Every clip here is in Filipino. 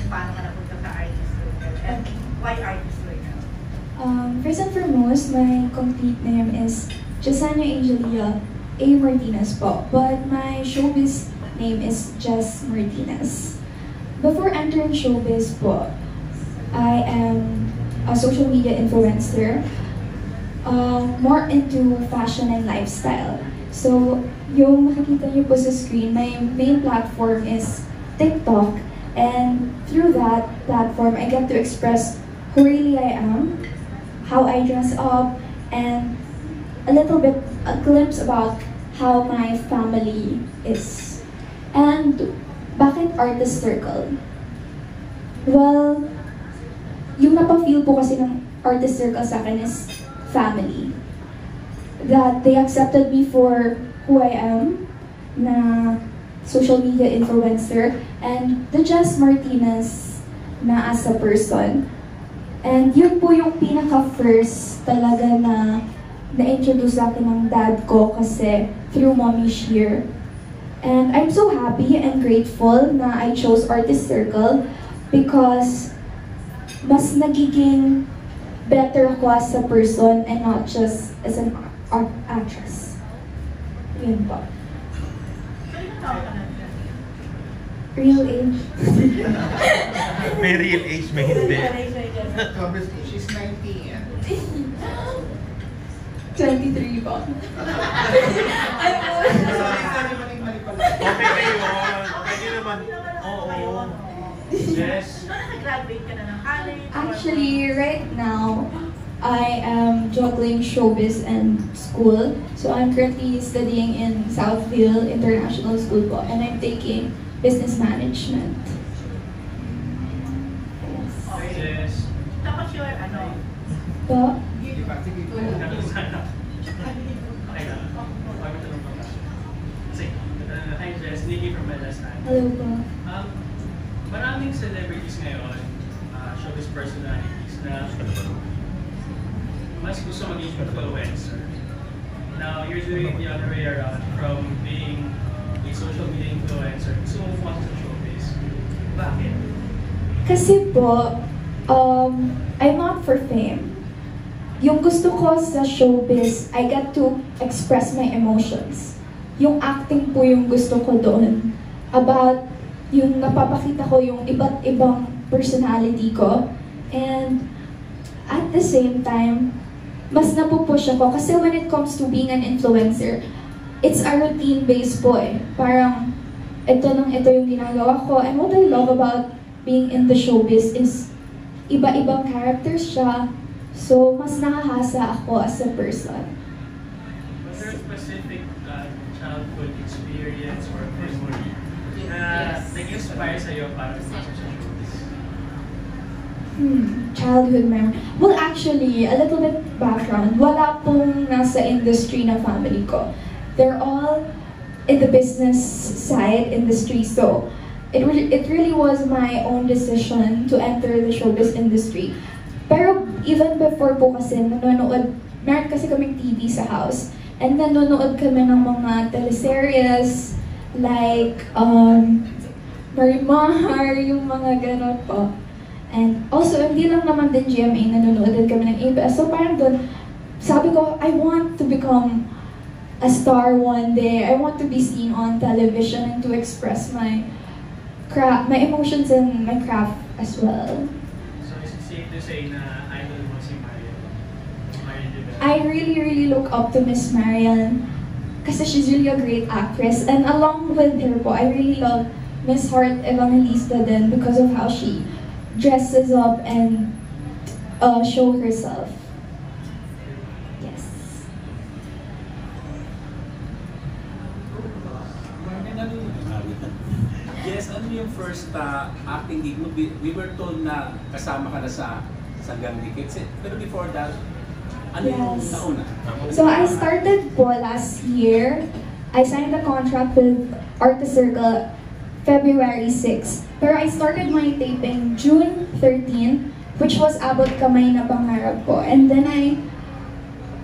paano ka napunta sa artist circle? And why artist circle? First and foremost, my complete name is Jesenia Angelia A. Martinez po, but my showbiz name is Jess Martinez. Before entering showbiz po, I am a social media influencer, more into fashion and lifestyle. So, yung makikita niyo po sa screen, my main platform is TikTok, and through that platform, I get to express who really I am, how I dress up, and a little bit, a glimpse about how my family is. And bakit artist circle? Well, yung napafeel po kasi ng artist circle sa akin is family. That they accepted me for who I am, na social media influencer, and the Jess Martinez na as a person. And yun po yung pinaka-first talaga na na-introduce sa akin ng dad ko kasi through Mommy Sheer. And I'm so happy and grateful na I chose Artist Circle because mas nagiging better ako as a person and not just as an actress. Yun po. Real age. May real age, may hindi. She's 19. 23 po. Okay kayo. Pwede naman. Oo. Yes. Nag-graduate ka na ng college? Actually, right now, I am juggling showbiz and school. So I'm currently studying in Southfield International School po, and I'm taking business management. Yes. Tapos your ano? Po? Hi Jess, Nikki from Medastan. Hello po. Maraming celebrities ngayon, showbiz personalities na mas gusto maging influencer. Now, you're doing the other way around from being a social media influencer. Gusto mo pumasok sa showbiz. Bakit? Kasi po, I'm not for fame. Yung gusto ko sa showbiz, I get to express my emotions. Yung acting po yung gusto ko doon. About yung napapakita ko yung iba't ibang personality ko. And at the same time, mas napupush ako. Kasi when it comes to being an influencer, it's a routine-based po eh. Parang, ito yung ginagawa ko. And what I love about being in the showbiz is iba-ibang characters siya. So, mas nakahasa ako as a person. Was there a specific childhood experience or memory na nag-inspire sa'yo para pumasok sa showbiz? Childhood memory. Well, actually, a little bit background. Wala pong nasa industry na family ko. They're all in the business side industry. So, it really was my own decision to enter the showbiz industry. Pero even before po kasi nanonood, meron kasi kaming TV sa house. And nanonood kami ng mga teleseries like Marimar, yung mga ganon po. And also, hindi lang naman din GMA, nanonood din kami ng ABS. So parang doon, sabi ko, I want to become a star one day. I want to be seen on television and to express my emotions and my craft as well. So is it safe to say na idol mo si Marian? Marian Rivera? I really look up to Miss Marian kasi she's really a great actress. And along with her po, I really love Miss Heart Evangelista din because of how she dresses up and show herself. Yes. Yes, ano yung first acting gig mo? We were told na kasama ka na sa Sanggang Dikit. Pero before that, ano yung nauna? So I started po last year. I signed a contract with Artist Circle February 6. Pero I started my taping June 13, which was Abot Kamay na Pangarap po. And then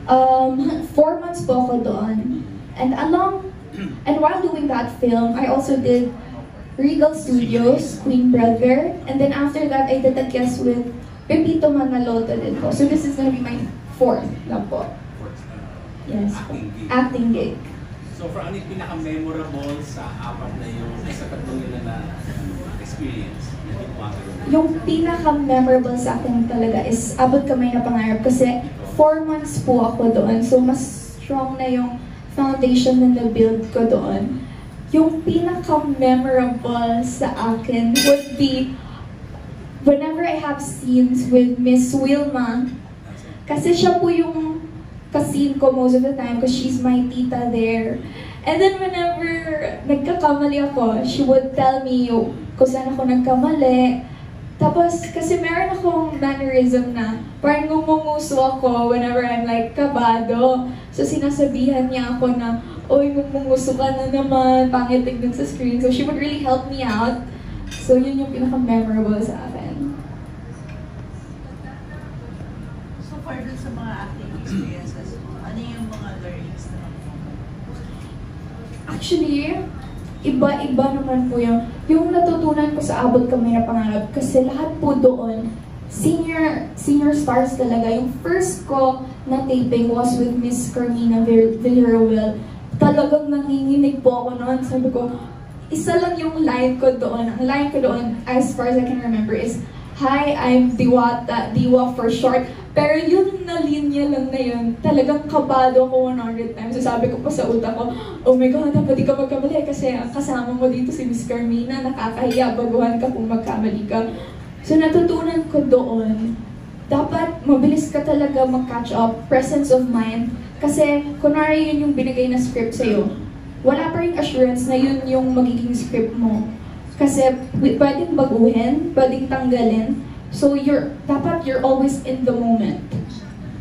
4 months po ako doon. And while doing that film, I also did Regal Studios, Queen Brother, and then after that, I did a guest with Pepito Manaloto din po. So this is gonna be my fourth na po. Yes po. Acting gig. Acting gig. So for ano yung pinaka-memorable sa apat na yung sa tatlong yun na experience na ginawa kayo? Yung pinaka-memorable sa akin talaga is Abot Kamay na Pangarap kasi 4 months po ako doon. So mas strong na yung foundation na na-build ko doon. Yung pinaka-memorable sa akin would be whenever I have scenes with Miss Wilma. Kasi siya po yung ka-scene ko most of the time because she's my tita there. And then whenever nagkakamali ako, she would tell me kung saan ako nagkamali. Tapos, kasi meron akong mannerism na parang ngumunguso ako whenever I'm like kabado. So sinasabihan niya ako na, oy, ngumunguso ka na naman, pangit tignan sa screen. So she would really help me out. So yun yung pinaka-memorable sa akin. So far dun sa mga acting experiences mo, ano yung mga learnings na Actually, iba-iba naman po yung natutunan ko sa Abot Kamay na Pangarap kasi lahat po doon, senior stars talaga. Yung first ko na taping was with Miss Carmina Villaruel. Talagang nanginginig po ako noon. Sabi ko, isa lang yung line ko doon. Ang line ko doon, as far as I can remember, is, "Hi, I'm Diwata, Diwa for short." Pero yun na linya lang na yun, talagang kabado ako 100 times. So sabi ko pa sa utak ko, oh my God, dapat di ka magkamali kasi ang kasama mo dito si Miss Carmina, nakakahiya, baguhan ka kung magkamali ka. So natutunan ko doon, dapat mabilis ka talaga mag-catch up, presence of mind, kasi kunwari yun yung binigay na script sa'yo, wala pa rin assurance na yun yung magiging script mo. Kasi pwedeng baguhin, pwedeng tanggalin. So dapat you're always in the moment.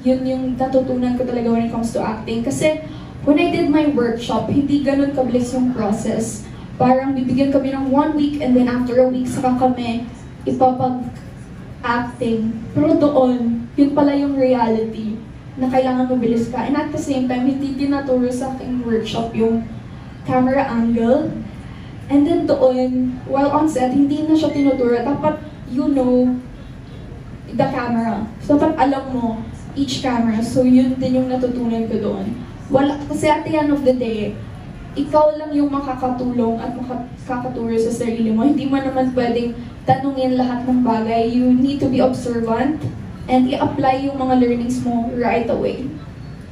Yun yung natutunan ko talaga when it comes to acting. Kasi when I did my workshop, hindi ganun kabilis yung process. Parang bibigyan kami ng 1 week and then after a week saka kami ipapag-acting. Pero doon, yun pala yung reality na kailangan mabilis ka. And at the same time, hindi tinaturo sa aking workshop yung camera angle. And then doon, while on set, hindi na siya tinuturo. Dapat you know the camera. So dapat alam mo each camera. So yun din yung natutunan ko doon. Kasi at the end of the day, ikaw lang yung makakatulong at makakaturo sa sarili mo. Hindi mo naman pwedeng tanungin lahat ng bagay. You need to be observant and i-apply yung mga learnings mo right away.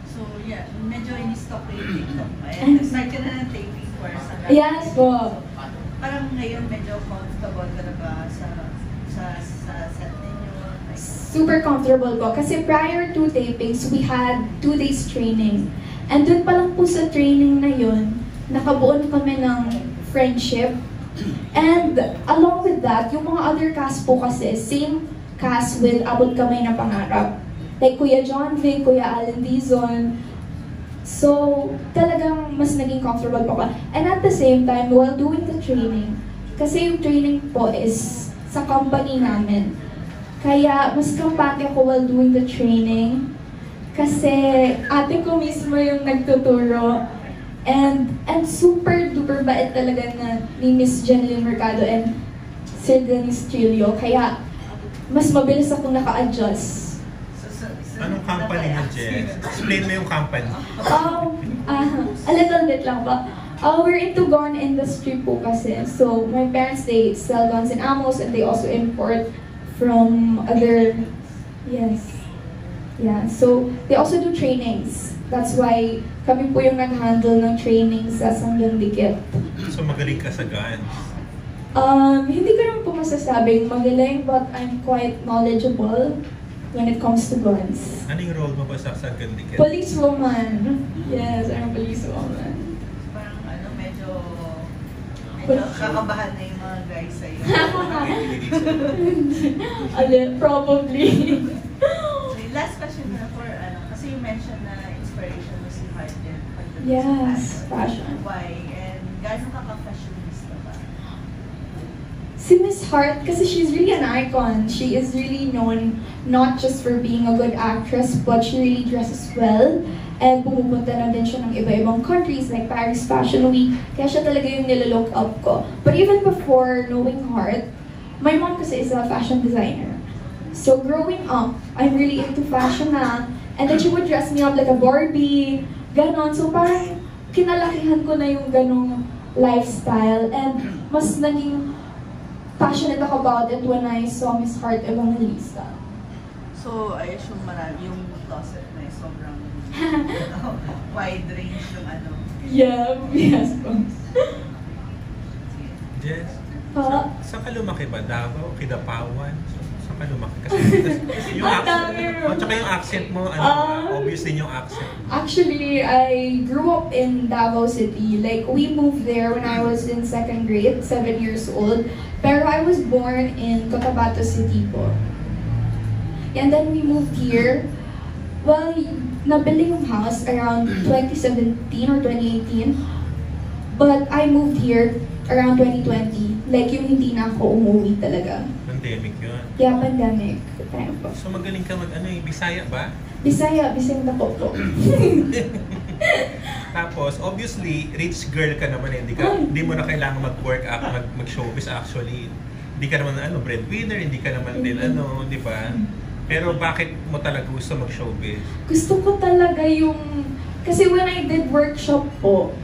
So yeah, medyo in-stop ko yung TikTok. Ayan, nag-start ka na ng taping for sa Yes po. Parang ngayon medyo comfortable ka na ba sa set ninyo? Super comfortable po. Kasi prior to tapings, we had 2 days training. And dun pa lang po sa training na yun, nakabuon kami ng friendship. And along with that, yung mga other cast po kasi, same cast with Abot Kamay na Pangarap. Like Kuya John Vic, Kuya Alan Dizon. So, talagang mas naging comfortable po ako. And at the same time, while doing the training, kasi yung training po is sa company namin. Kaya, mas kampante ako while doing the training. Kasi, ate ko mismo yung nagtuturo. And super duper bait talaga na ni Miss Jeneline Mercado and Sir Dennis Trillo. Kaya, mas mabilis akong naka-adjust. Anong company mo, Jess? Explain mo yung company. A little bit lang pa. We're into gun industry po kasi. So, my parents, they sell guns and ammos and they also import from other, yes. Yeah, so they also do trainings. That's why kami po yung nag-handle ng trainings sa Sanggang Dikit. So magaling ka sa guns. Hindi ko naman po masasabing magaling, but I'm quite knowledgeable when it comes to guns. Ano yung role mo ba sa Sanggang Dikit? Policewoman. Yes, I'm a policewoman. Parang medyo kakabahan na yung mga guys sa'yo. Probably. Last question na for kasi you mentioned na inspiration mo si Harden. Yes, fashion. Why? And gaano ka-fashionista ba? Si Miss Hart, kasi she's really an icon. She is really known not just for being a good actress, but she really dresses well. And pumupunta na din siya ng iba-ibang countries like Paris Fashion Week. Kaya siya talaga yung nilolook up ko. But even before knowing Heart, my mom kasi is a fashion designer. So growing up, I'm really into fashion na. And then she would dress me up like a Barbie, ganon. So parang kinalakihan ko na yung ganong lifestyle. And mas naging passionate ako about it when I saw Miss Heart Evangelista. So, I assume marami yung closet na sobrang wide range yung ano. Yeah, yes po. Jess, Pa? saan ka lumaki ba? Davao? Kidapawan? Saan ka lumaki? Kasi yung Ang accent, dami mo. tsaka yung accent mo, obvious din yung accent. Actually, I grew up in Davao City. Like, we moved there when I was in 2nd grade, 7 years old. Pero I was born in Cotabato City po. And then we moved here. Well, nabili yung house around 2017 or 2018. But I moved here around 2020. Like, yung hindi na ako umuwi talaga. Pandemic yun. Yeah, pandemic. Time po. So magaling ka Bisaya ba? Bisaya ako po. Tapos, obviously, rich girl ka naman eh. Hindi mo na kailangan mag-work, mag-showbiz actually. Hindi ka naman breadwinner, hindi ka naman din di ba? Pero bakit mo talaga gusto mag-showbiz? Gusto ko talaga yung... Kasi when I did workshop po,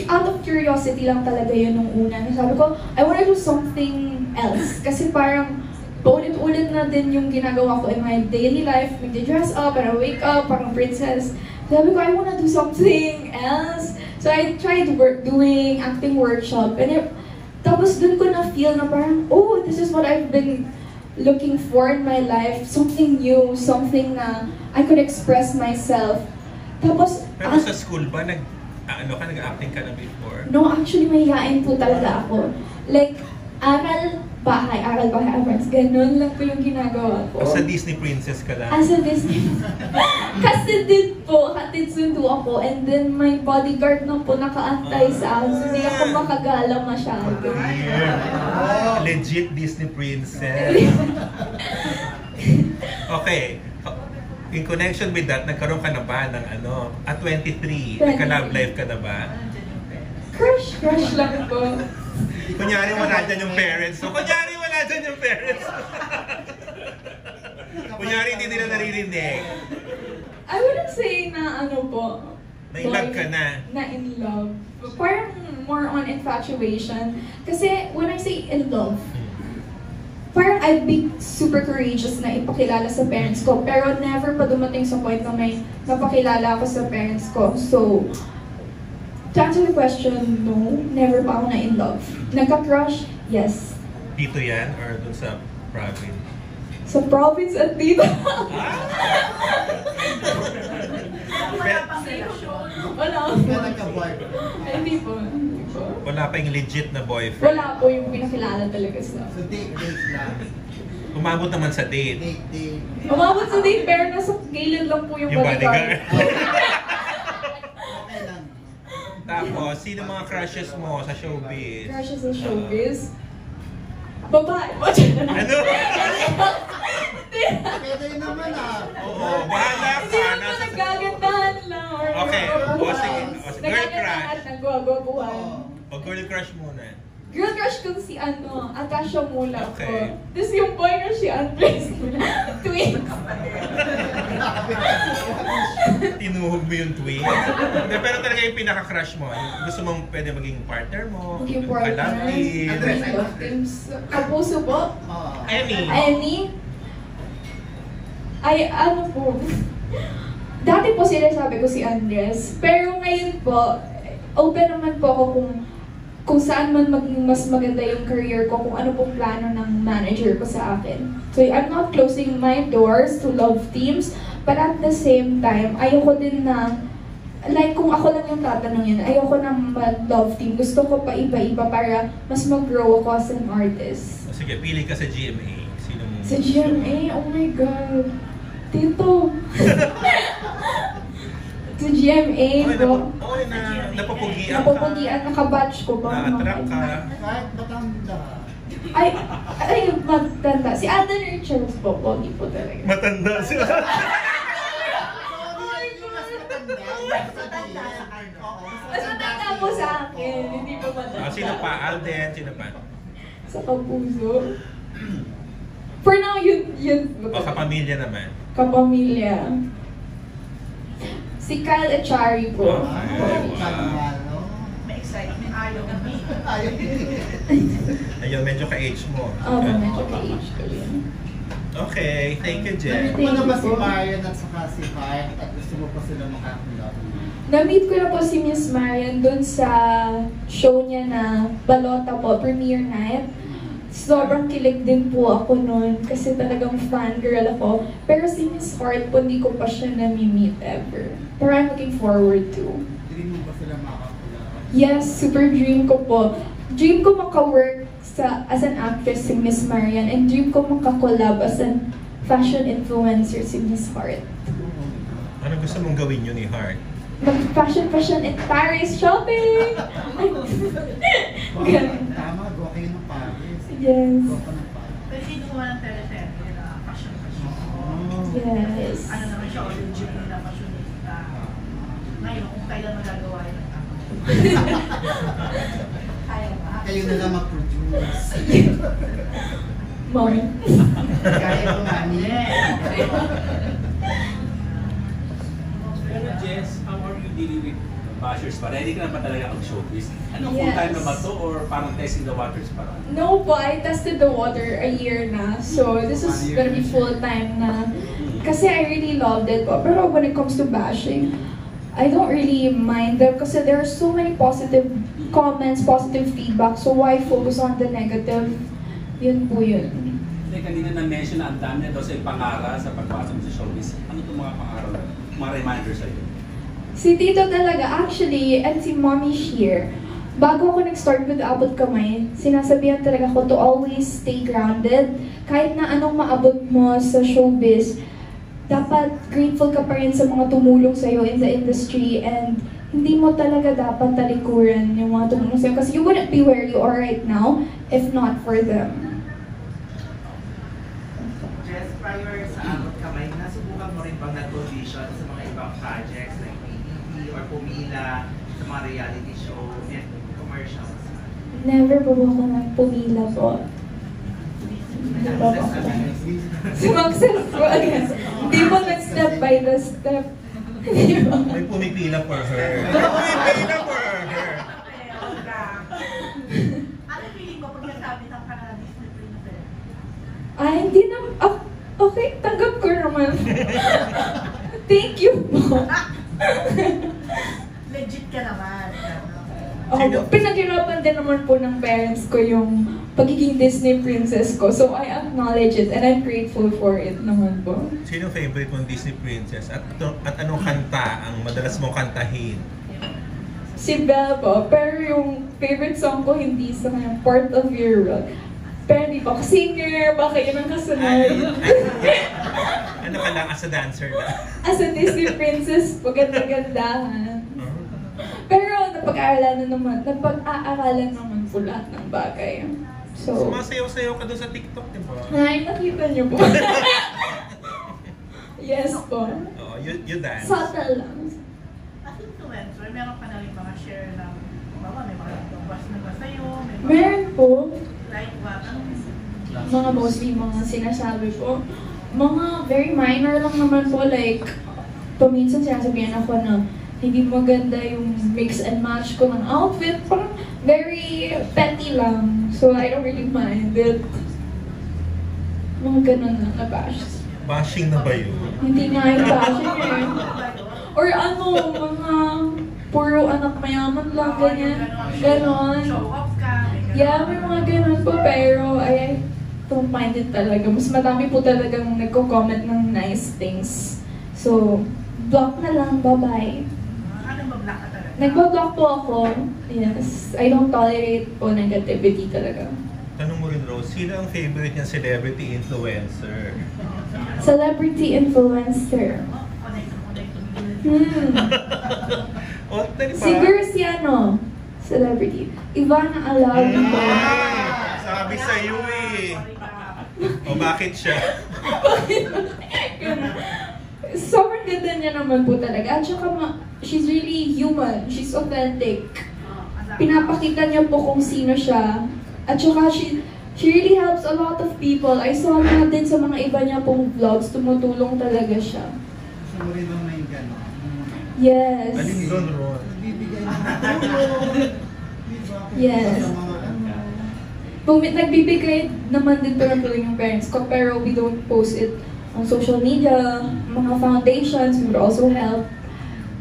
out of curiosity lang talaga yun nung una. Sabi ko, I wanna do something else. Kasi parang paulit-ulit na din yung ginagawa ko in my daily life. Nag-dress up, and I wake up, parang princess. Sabi ko, I wanna do something else. So I tried doing acting workshop. And tapos dun ko na-feel na parang, oh, this is what I've been looking for in my life. Something new, something na I could express myself. Tapos, Pero sa school ba, nag-acting ka na before? no, actually, mahihain po talaga ako. Like, aral, bahay, ganun lang po yung ginagawa ko. O sa Disney Princess ka lang? As a Disney. Kasi din po, hatid sundo ako, and then may bodyguard na po nakaantay sa akin, so hindi ako makagala masyado. Yeah. Legit Disney Princess. Okay. In connection with that, nagkaroon ka na ba ng at 23, nagka-love life ka na ba? Crush lang po. Kunyari wala dyan yung parents. So, kunyari wala dyan yung parents. Kunyari hindi nila naririnig. I wouldn't say na po. Na in love ka na. Na in love. Parang more on infatuation. Kasi when I say in love, parang I'd be super courageous na ipakilala sa parents ko. Pero never pa dumating sa point na may napakilala ako sa parents ko. So, to answer the question, no. Never pa ako na in love. Nagka-crush? Yes. Dito yan or dun sa province? Sa province at dito. Wala pang relasyon. Wala. Hindi po. Wala pa yung legit na boyfriend? Wala po yung pinakilala talaga sa... So date lang. Umabot naman sa date. Date. Umabot sa date, pero nasa gilid lang po yung bodyguard. Okay lang. Tapos, sino mga crushes mo sa showbiz? Crushes sa showbiz? Babae. Ano? Pwede naman Oo, bahala Hindi ka. naman nagagandahan lang. Or Okay. nagwawabuhan. O, sige. Nagagandahan Girl crush. at nagwawabuhan. O girl crush muna. Girl crush ko si Atasha Mula po. Okay. Tapos yung boy crush si Andres Mula. Twins. Tinuhog mo yung twin. Hindi, pero talaga yung pinaka-crush mo. Yung gusto mong pwede maging partner mo. Maging Kalab partner. team. Kapuso po. Any. Ay, po. Dati po sinasabi ko si Andres. Pero ngayon po, open naman po ako kung saan man maging mas maganda yung career ko, kung ano pong plano ng manager ko sa akin. So, I'm not closing my doors to love teams, but at the same time, ayoko din na, like kung ako lang yung tatanungin, ayoko na mag-love team. Gusto ko pa iba-iba para mas mag-grow ako as an artist. Sige, pili ka sa GMA. Sino mo? Sa GMA? Oh my God. Tito. Sa GMA po. Napapugian ka. Napupugian, nakabatch ko ba? Na-attract ka. Kahit matanda. Ay, matanda. Si Alden Richards po, pogi po talaga. Matanda siya. Sorry, mas matanda. Matanda na kayo. Oo, Mas matanda po sa akin, hindi pa matanda. Sino pa? Alden, sino pa? Sa kapuso. For now, yun. O kapamilya naman. Kapamilya. Si Kyle Echari po. Ay, Wow. Chagmano. May excitement. Ayaw na me. Ayaw. Ayun, medyo ka-age mo. Medyo ka-age ko yun. Okay, thank you, Jen. Namit mo na ba si Marian at saka si Kyle at gusto mo pa sila makakulap? Na-meet ko na po si Miss Marian dun sa show niya na Balota po, premiere night. Sobrang kilig din po ako noon kasi talagang fangirl ako. Pero si Miss Heart po, hindi ko pa siya nami-meet ever. Pero I'm looking forward to. Dream mo ba sila makakulap? Yes, super dream ko po. Dream ko maka-work as an actress si Miss Marian and dream ko makakolab as an fashion influencer si Miss Heart. Ano gusto mong gawin yun ni Heart? Mag-fashion in Paris shopping! Ganun. Tama, gawa kayo ng Paris. Yes. Gawa ka ng Paris. Pero hindi gumawa ng teleserye na fashion. Oh. Yes. Ano naman siya, origin na fashionista. Ngayon, kung kailan magagawa yun. Kaya ba? Kayo na lang mag-produce. Mommy. Kaya ko mami. Pero Jess, how are you dealing with bashers pa? Ready ka na ba talaga mag-showbiz? Ano, Yes. full-time na ba to or parang testing the waters pa? No po, I tested the water a year na. So, this is gonna be full-time na. Kasi I really loved it po. Pero when it comes to bashing, I don't really mind them kasi there are so many positive comments, positive feedback. So why focus on the negative? Yun po yun. Hindi, kanina na-mention na ang dami na daw sa pangaral sa pagpasok sa showbiz. Ano itong mga pangaral? Mga reminders sa'yo? Si Tito talaga, actually, and si Mommy Sheer, bago ako nag-start with Abot Kamay, sinasabihan talaga ko to always stay grounded. Kahit na anong maabot mo sa showbiz, dapat grateful ka pa rin sa mga tumulong sa'yo in the industry and hindi mo talaga dapat talikuran yung mga tumulong sa'yo kasi you wouldn't be where you are right now if not for them. Jess, prior sa Abot Kamay, nasubukan mo rin bang nag-audition sa mga ibang projects like PBB or pumila sa mga reality show and commercials? Never po ako nagpumila po. Hindi po ako. Successful. Hindi po nag-step by the step. Hindi po. May pumipila for her. Pumipila for her. Ano feeling mo pag nasabi ng cannabis na princess? Ay, hindi na. Okay, tanggap ko naman. Thank you po. Legit ka naman. Pinaghirapan din naman po ng parents ko yung pagiging Disney princess ko. So I acknowledge it and I'm grateful for it naman po. Sino favorite mong Disney princess? At anong kanta ang madalas mong kantahin? Si Belle po, pero yung favorite song ko hindi sa kanya, Part of Your World. Pero hindi pa ako singer, baka yun ang kasunod. Ano ka lang as a dancer lang? As a Disney princess, maganda-gandahan. Pero napag-aaralan naman po lahat ng bagay. So, Sumasayaw-sayaw ka doon sa TikTok, di ba? ay, nakita niyo po. Yes po. Oo, you dance. Subtle lang. As influencer, meron ka na rin mga share ng, may mga nagbawas na ba sa'yo? May mga, Meron po, like what? Ano mga mostly mga sinasabi po. Mga very minor lang naman po, like, paminsan sinasabihan ako na hindi maganda yung mix and match ko ng outfit. Parang very petty lang. So I don't really mind it. Mga ganun lang na bash. Bashing na ba yun? Hindi nga yung bashing eh. Or ano, mga puro anak mayaman lang, ganyan. Ganon. Show off ka. may ganun. Yeah, may mga ganun po, pero I don't mind it talaga. Mas madami po talagang nagko-comment ng nice things. So, block na lang, bye-bye. Anong bablock ka talaga? Nagbo-block po ako. Yes. I don't tolerate po negativity talaga. Tanong mo rin, Rose, sino ang favorite niyang celebrity influencer? Celebrity influencer. Connect. O, di ba? Siguro si ano, celebrity. Ivana Alawi po. Sabi sa'yo eh. O bakit siya? Sobrang ganda niya naman po talaga. At saka she's really human. She's authentic. Pinapakita niya po kung sino siya. At saka she really helps a lot of people. I saw na din sa mga iba niya pong vlogs, tumutulong talaga siya. Gusto mo rin bang may gano'n? Yes. Alin doon, Ron? Nagbibigay ng tulong. Diba? Yes. Sa mga ano. Nagbibigay naman din po ng tulong yung parents ko, pero we don't post it on social media, mga foundations, we would also help.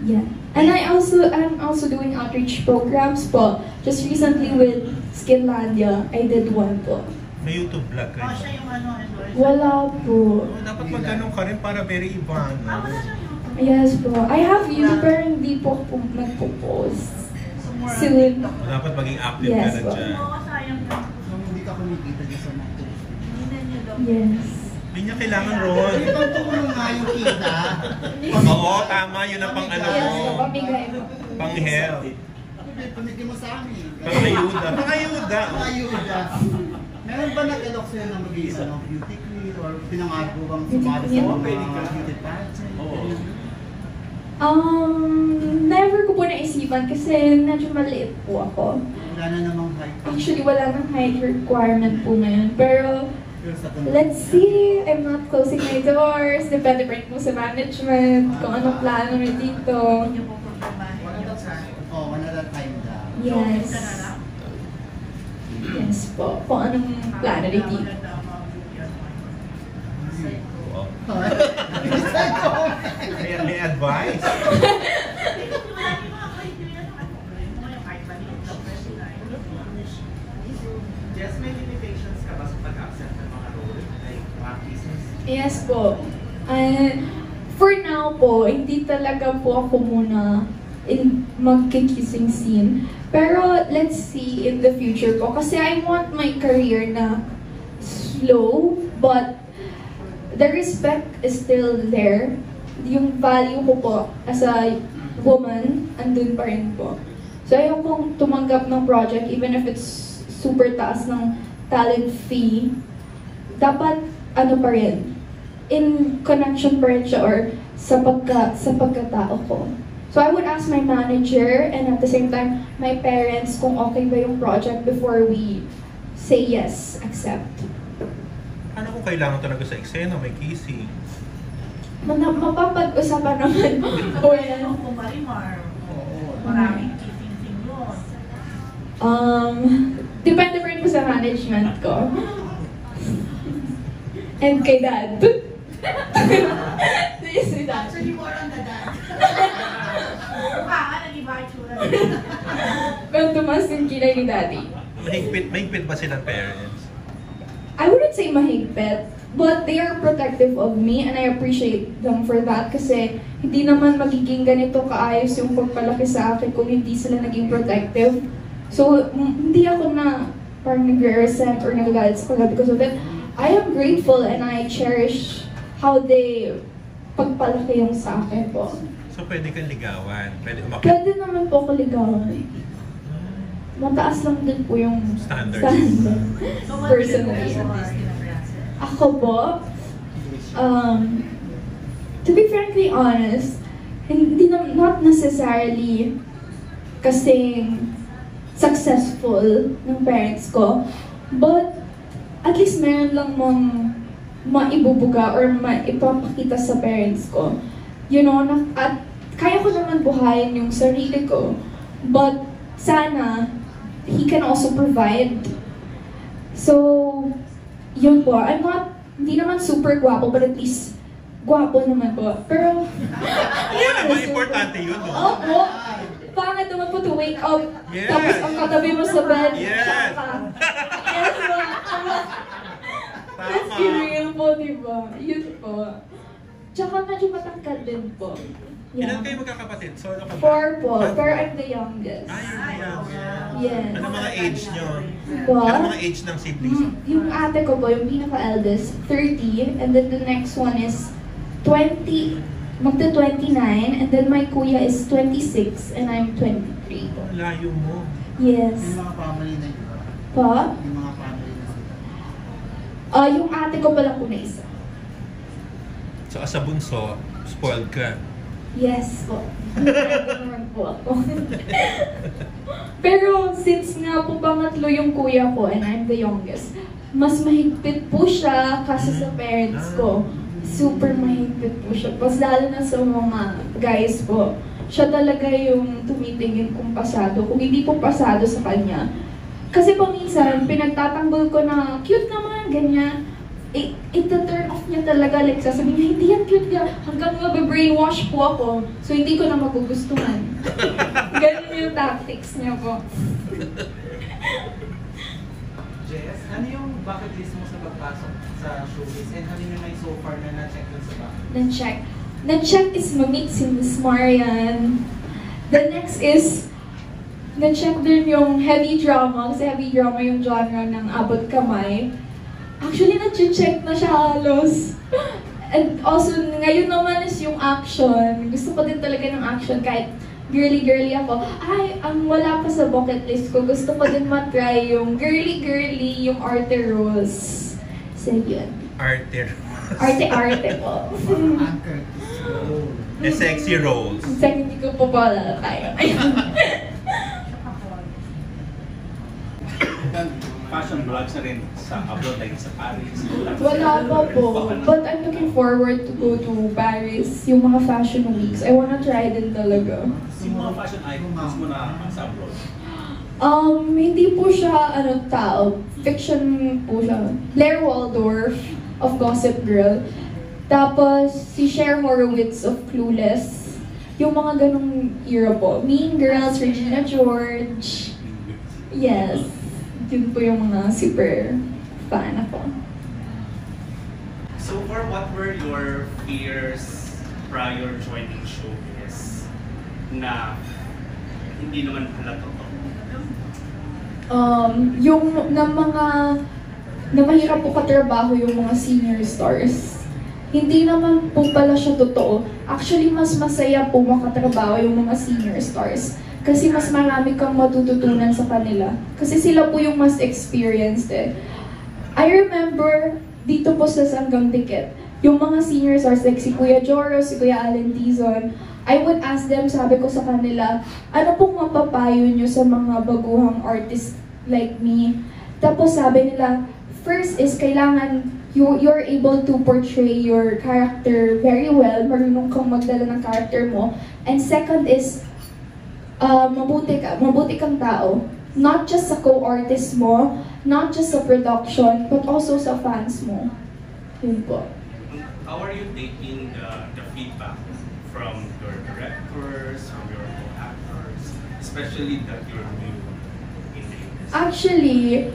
Yeah. And I'm also doing outreach programs po. Just recently with Skinlandia, I did one po. May YouTube vlog ka. Siya yung endorser. Wala po. Dapat magganong ka rin para very ibang. Wala siyang YouTube. Yes po. I have YouTube pero hindi po ako nagpo-post. So, more on Soon. TikTok. Dapat maging active Yes, ka na po. dyan. Oo, sayang na. So, hindi ka kumikita dyan sa mga tools. Hindi na niyo daw. Yes. Hindi niya kailangan, Ron. Hindi bang tulong nga yung kita? Oo, tama. Yun ang pang ano Yes mo. po, pamigay po. Pang health. Pamigay mo sa amin. Pang ayuda. Pang ayuda. Pang ayuda. Meron ba nag-alok sa'yo ng mag-iisa ng beauty queen or pinangago bang sumali sa mga beauty pageant? Never ko po naisipan kasi medyo maliit po ako. Wala na namang height. Actually, wala nang height requirement po ngayon. Pero, Pero sa tanong- let's see. I'm not closing my doors. Depende pa rin po sa management, kung anong plano na dito. Hindi niyo po problemahin yung sa... Oh, another time daw. Yes. Ka na lang? Yes po. Kung anong plano na dito. Maganda ang mga beauty advice. Oo. Isay ko. May advice. Jess, may limitations ka ba sa pag-accept ng mga role? Like, mga pieces? Yes po. For now po, hindi talaga po ako muna magkikissing scene. Pero let's see in the future po. Kasi I want my career na slow, but the respect is still there. Yung value ko po as a woman, andun pa rin po. So ayaw kong tumanggap ng project even if it's super taas ng talent fee. Dapat ano pa rin, in connection pa rin siya or sa pagkatao ko. So I would ask my manager and at the same time my parents kung okay ba yung project before we say yes, accept. Ano kung kailangan talaga sa eksena? May kissing. Mapapag-usapan naman po yan. Ano kung Marimar? Oo. Maraming kissing yun. Depende pa rin po sa management ko. And kay dad. Si dad. Actually, more on the dad. Mukha nag-iba yung tsura. Kung tumas yung kilay ni daddy. Mahigpit ba silang parents? I wouldn't say mahigpit, but they are protective of me and I appreciate them for that kasi hindi naman magiging ganito kaayos yung pagpalaki sa akin kung hindi sila naging protective. So, hindi ako na parang nag-resent or nagagalit sa kanila because of it. I am grateful and I cherish how they pagpalaki yung sa akin po. So pwede kang ligawan? Pwede umakit? Pwede naman po ako ligawan. Mataas lang din po yung Standards. So, what Personally. sa Disney Princess? Ako po, to be frankly honest, hindi na, not necessarily kasing successful ng parents ko, but at least meron lang mong maibubuga or maipapakita sa parents ko. You know, at kaya ko naman buhayin yung sarili ko, but sana he can also provide. So, yun po. I'm not, hindi naman super gwapo, but at least gwapo naman po. Pero, Oo naman, importante yun, no? opo, pangit naman po to wake up, Yes. tapos ang katabi mo sa bed, Yes. tsaka. Yes, po. Let's be real po, diba? Yun po. Tsaka medyo matangkad din po. Ilan kayo magkakapatid? Solo ka ba? 4 po, pero I'm the youngest. Ay, yun. Yes. Ano mga age nyo? Po? Ano mga age ng siblings? Yung ate ko po, yung pinaka-eldest, 30, and then the next one is 20, magta-29, and then my kuya is 26, and I'm 23. Ang layo mo. Yes. Yung mga family na yun. Po? Yung mga family na sila. Yung ate ko pala po na isa. So as a bunso, spoiled ka. Yes po. Naman po ako. Pero since nga po pangatlo yung kuya ko and I'm the youngest, mas mahigpit po siya kasi sa parents ko. Super mahigpit po siya. Mas lalo na sa mga guys po. Siya talaga yung tumitingin kung pasado. Kung hindi po pasado sa kanya. Kasi paminsan, pinagtatanggol ko na cute naman, ganyan. Ita-turn off niya talaga, like sasabihin niya, hindi yan cute ka, hanggang mabe-brainwash po ako, so hindi ko na magugustuhan. Ganun yung tactics niya po. Jess, ano yung bucket list mo sa pagpasok sa showbiz? And ano yung may so far na na-check dun sa bucket? Na-check is ma-meet si Miss Marian. The next is, na-check din yung heavy drama, kasi heavy drama yung genre ng Abot Kamay. Actually, na-check na siya halos. And also, ngayon naman is yung action. Gusto ko din talaga ng action kahit girly-girly ako. Ay, ang wala pa sa bucket list ko. Gusto ko din matry yung girly-girly, yung arte roles. So, yun. Arte. Arte-arte po. Anchor is role. The sexy roles. Second, hindi ko po pala tayo. Fashion vlogs na rin sa abroad, like sa Paris. Wala pa po. But I'm looking forward to go to Paris, yung mga fashion weeks. I wanna try din talaga. Yung mga fashion icons mo na sa abroad. Hindi po siya, tao. Fiction po siya. Blair Waldorf of Gossip Girl. Tapos, si Cher Horowitz of Clueless. Yung mga ganong era po. Mean Girls, Regina George. Yes. Yun po yung mga super fan ako. So far, what were your fears prior joining showbiz na hindi naman pala totoo? Yung na mahirap po katrabaho yung mga senior stars. Hindi naman po pala siya totoo. Actually, mas masaya po makatrabaho yung mga senior stars. Kasi mas marami kang matututunan sa kanila. Kasi sila po yung mas experienced eh. I remember dito po sa Sanggang Dikit, yung mga senior stars like si Kuya Joro, si Kuya Allen Dizon, I would ask them, sabi ko sa kanila, ano pong mapapayo nyo sa mga baguhang artist like me? Tapos sabi nila, first is kailangan you're able to portray your character very well, marunong kang magdala ng character mo. And second is, mabuti kang tao. Not just sa co-artist mo, not just sa production, but also sa fans mo. Yun po. How are you taking the feedback from your directors, from your co-actors, especially that you're new in the industry? Actually,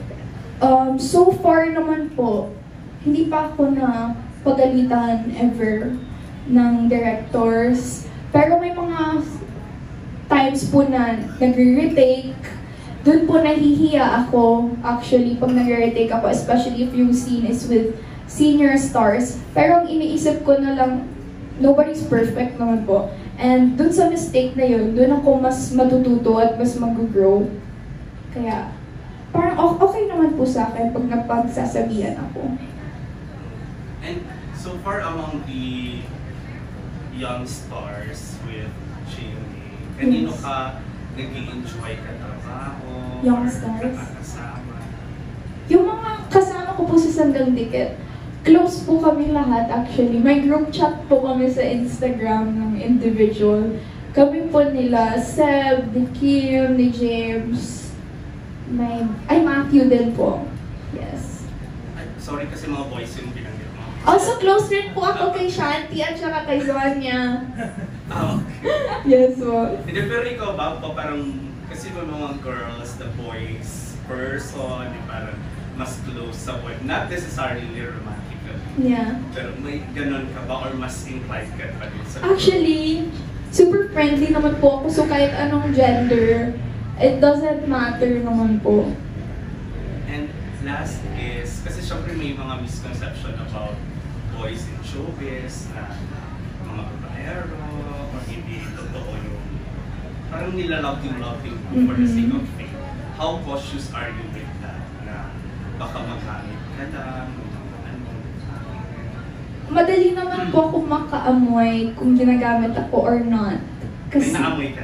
so far naman po, hindi pa ako na pagalitan ever ng directors. Pero may mga times po na nagre-retake, doon po nahihiya ako actually pag nagre-retake ako, especially if yung scene is with senior stars. Pero ang iniisip ko na lang, nobody's perfect naman po. And doon sa mistake na yun, doon ako mas matututo at mas mag-grow. Kaya, parang okay naman po sa akin pag napagsasabihan ako. And so far among the young stars with GMA, kanino ka nag-i-enjoy ka trabaho? Young or stars? nakakasama? Yung mga kasama ko po sa Sanggang Dikit, close po kami lahat actually. May group chat po kami sa Instagram ng individual. Kami po nila, Seb, ni Kim, ni James, Matthew din po. Yes. Ay, sorry kasi mga boys yung binanggit mo. Also, close rin po ako kay Shanti at saka kay Zonya. Okay. Yes po. Hindi, pero ikaw ba, parang, kasi may mga girls, the boys person, parang mas close sa boy. Not necessarily romantic. Yeah. Pero may ganun ka ba or mas inclined ka pa din sa Actually, super friendly naman po ako. So kahit anong gender, it doesn't matter naman po. And last is, kasi syempre may mga misconception about boys in showbiz na mga babaero or hindi totoo yung parang nila-love yung for the sake of fame. How cautious are you with that? Na baka magamit ka lang, madali naman po ako makaamoy kung ginagamit ako or not. May Kasi naamoy ka.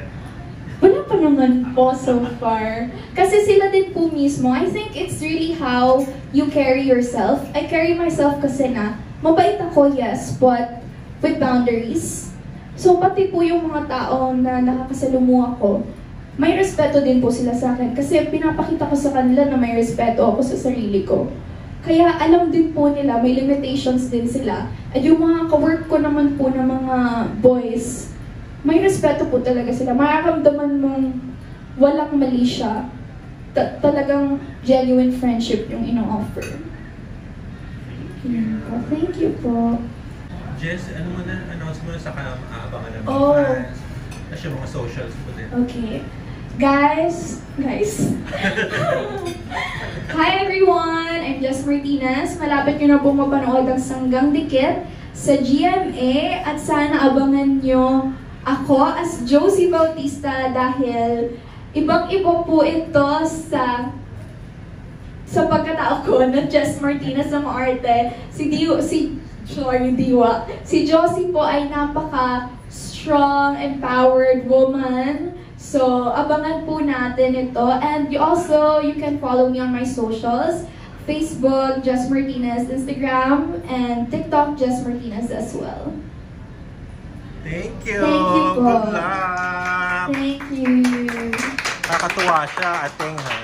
wala pa naman po so far. Kasi sila din po mismo. I think it's really how you carry yourself. I carry myself kasi na mabait ako, yes, but with boundaries. So pati po yung mga tao na nakakasalumuha ko, may respeto din po sila sa akin. Kasi pinapakita ko sa kanila na may respeto ako sa sarili ko. Kaya alam din po nila, may limitations din sila. At yung mga ka-work ko naman po ng mga boys, may respeto po talaga sila. Mararamdaman mong walang mali siya. Talagang genuine friendship yung ino-offer. Thank you po. Jess, ano mo na, announce mo na sa aabangan ng mga Oh. fans. Tapos yung mga socials mo din. Okay. Guys. Hi everyone! I'm Jess Martinez. Malapit nyo na pong mapanood ang Sanggang Dikit sa GMA at sana abangan nyo ako as Josie Bautista dahil ibang-iba po ito sa pagkatao ko na Jess Martinez na maarte. Si Josie po ay napaka-strong, empowered woman. So, abangan po natin ito. And you can follow me on my socials. Facebook, Jess Martinez, Instagram, and TikTok, Jess Martinez as well. Thank you! Thank you po. Good luck! Thank you. Nakakatuwa siya, ating ha.